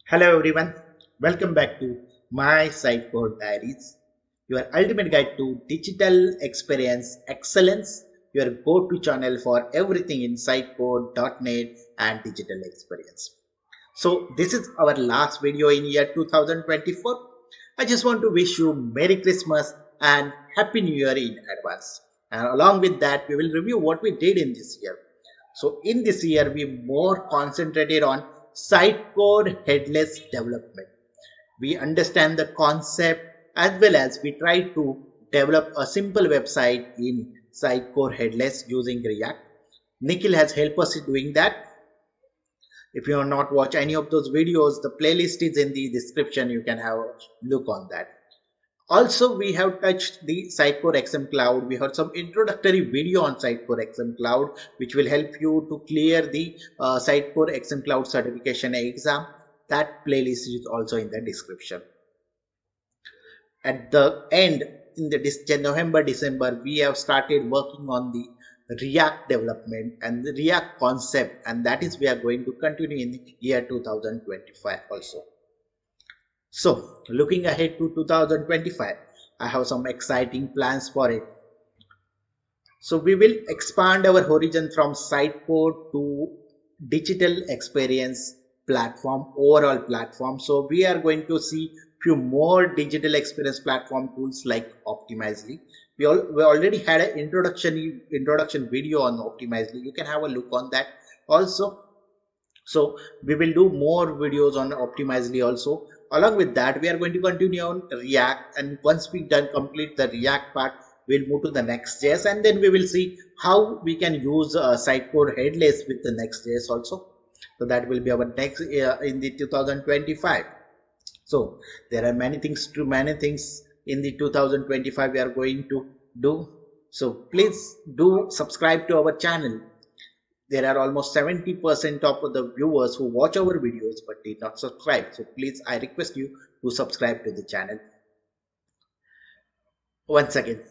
Hello everyone, welcome back to my Sitecore Diaries, your ultimate guide to digital experience excellence, your go-to channel for everything in Sitecore.net and digital experience. So this is our last video in year 2024. I just want to wish you Merry Christmas and Happy New Year in advance. And along with that, we will review what we did in this year. So in this year, we more concentrated on Sitecore headless development. We understand the concept as well as we try to develop a simple website in Sitecore headless using React. Nikhil has helped us in doing that. If you have not watched any of those videos, the playlist is in the description. You can have a look on that. Also, we have touched the Sitecore XM Cloud. We heard some introductory video on Sitecore XM Cloud, which will help you to clear the Sitecore XM Cloud certification exam. That playlist is also in the description. At the end, in the November, December, we have started working on the React development and the React concept, and that is we are going to continue in the year 2025 also. So, looking ahead to 2025, I have some exciting plans for it. So, we will expand our horizon from Sitecore to digital experience platform, overall platform. So, we are going to see few more digital experience platform tools like Optimizely. We already had an introduction video on Optimizely. You can have a look on that also. So, we will do more videos on Optimizely also. Along with that, we are going to continue on React, and once we complete the React part, we'll move to the Next.js, and then we will see how we can use Sitecore headless with the Next.js also. So that will be our next in the 2025. So there are many things in the 2025 we are going to do. So please do subscribe to our channel. There are almost 70% of the viewers who watch our videos but did not subscribe. So please, I request you to subscribe to the channel. Once again,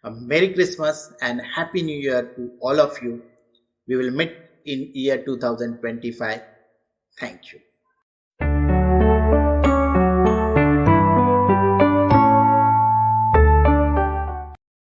a Merry Christmas and Happy New Year to all of you. We will meet in year 2025. Thank you.